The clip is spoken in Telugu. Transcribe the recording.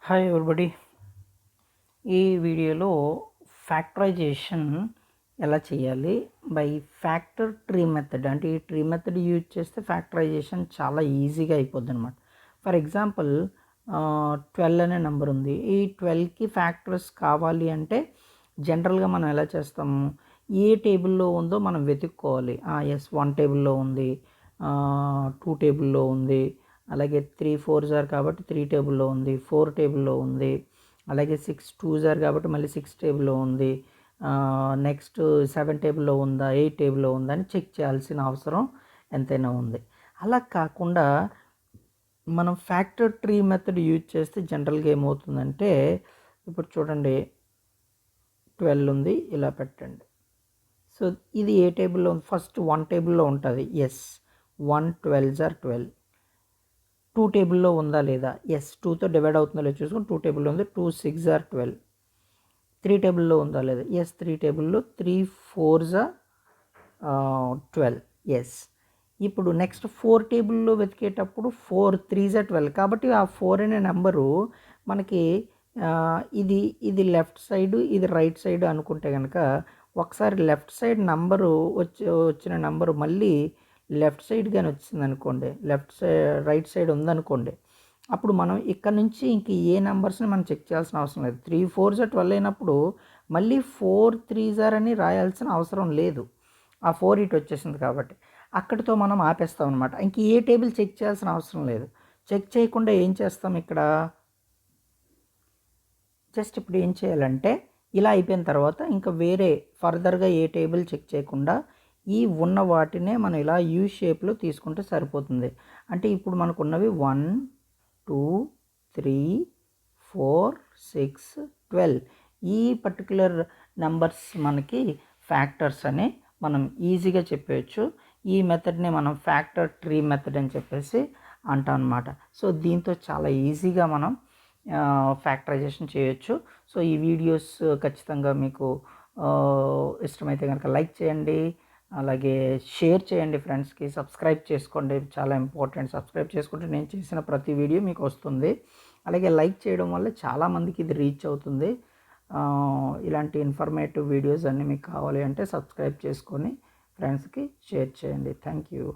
Hi everybody. ఈ వీడియోలో ఫ్యాక్టరైజేషన్ ఎలా చేయాలి బై ఫ్యాక్టర్ ట్రీ మెథడ్. అంటే ఈ ట్రీ మెథడ్ యూజ్ చేస్తే ఫ్యాక్టరైజేషన్ చాలా ఈజీగా అయిపోద్ది అనమాట. ఫర్ ఎగ్జాంపుల్ 12 అనే నెంబర్ ఉంది. ఈ 12కి ఫ్యాక్టర్స్ కావాలి అంటే జనరల్గా మనం ఎలా చేస్తాము, ఏ టేబుల్లో ఉందో మనం వెతుక్కోవాలి. ఎస్ 1 టేబుల్లో ఉంది, 2 టేబుల్లో ఉంది, అలాగే 3 4 జార్ కాబట్టి 3 టేబుల్లో ఉంది, 4 టేబుల్లో ఉంది, అలాగే 6 2 జార్ కాబట్టి మళ్ళీ 6 టేబుల్లో ఉంది, నెక్స్ట్ 7 టేబుల్లో ఉందా, 8 టేబుల్లో ఉందా అని చెక్ చేయాల్సిన అవసరం ఎంతైనా ఉంది. అలా కాకుండా మనం ఫ్యాక్టర్ ట్రీ మెథడ్ యూజ్ చేస్తే జనరల్గా ఏమవుతుందంటే, ఇప్పుడు చూడండి 12 ఉంది, ఇలా పెట్టండి. సో ఇది ఏ టేబుల్లో ఉంది, ఫస్ట్ 1 టేబుల్లో ఉంటుంది. Yes 1 12 jar 12. 2 టేబుల్లో ఉందా లేదా, ఎస్ 2తో డివైడ్ అవుతుందో లేదో చూసుకొని 2 టేబుల్లో ఉంది. 2 6 జార్ 12. 3 టేబుల్లో ఉందా లేదా, ఎస్ 3 టేబుల్లో. 3 4 జార్ 12. ఎస్. ఇప్పుడు నెక్స్ట్ 4 టేబుల్లో వెతికేటప్పుడు 4 3 జార్ 12 కాబట్టి ఆ 4 అనే నెంబరు మనకి ఇది ఇది లెఫ్ట్ సైడ్, ఇది రైట్ సైడ్ అనుకుంటే కనుక ఒకసారి లెఫ్ట్ సైడ్ నంబరు వచ్చిన నెంబరు మళ్ళీ లెఫ్ట్ సైడ్ కానీ వచ్చింది అనుకోండి, లెఫ్ట్ సైడ్ రైట్ సైడ్ ఉందనుకోండి, అప్పుడు మనం ఇక్కడ నుంచి ఇంక ఏ నెంబర్స్ని మనం చెక్ చేయాల్సిన అవసరం లేదు. 3 4 జార్ 12 అయినప్పుడు మళ్ళీ 4 3 జార్ అని రాయాల్సిన అవసరం లేదు. ఆ 4 ఇటు వచ్చేసింది కాబట్టి అక్కడితో మనం ఆపేస్తాం అనమాట. ఇంక ఏ టేబుల్ చెక్ చేయాల్సిన అవసరం లేదు. చెక్ చేయకుండా ఏం చేస్తాం ఇక్కడ, జస్ట్ ఇప్పుడు ఏం చేయాలంటే ఇలా అయిపోయిన తర్వాత ఇంకా వేరే ఫర్దర్గా ఏ టేబుల్ చెక్ చేయకుండా ఈ ఉన్న వాటినే మనం ఇలా యూ షేప్లో తీసుకుంటే సరిపోతుంది. అంటే ఇప్పుడు మనకు ఉన్నవి 1 2 3 4 6 12. ఈ పర్టికులర్ నెంబర్స్ మనకి ఫ్యాక్టర్స్ అని మనం ఈజీగా చెప్పేయచ్చు. ఈ మెథడ్ని మనం ఫ్యాక్టర్ ట్రీ మెథడ్ అని చెప్పేసి అంటాం అన్నమాట. సో దీంతో చాలా ఈజీగా మనం ఫ్యాక్టరైజేషన్ చేయొచ్చు. సో ఈ వీడియోస్ ఖచ్చితంగా మీకు ఇష్టమైతే కనుక లైక్ చేయండి, అలాగే షేర్ చేయండి ఫ్రెండ్స్కి, సబ్స్క్రైబ్ చేసుకోండి, చాలా ఇంపార్టెంట్. సబ్స్క్రైబ్ చేసుకుంటే నేను చేసిన ప్రతి వీడియో మీకు వస్తుంది. అలాగే లైక్ చేయడం వల్ల చాలామందికి ఇది రీచ్ అవుతుంది. ఇలాంటి ఇన్ఫర్మేటివ్ వీడియోస్ అన్నీ మీకు కావాలి అంటే సబ్స్క్రైబ్ చేసుకొని ఫ్రెండ్స్కి షేర్ చేయండి. Thank you.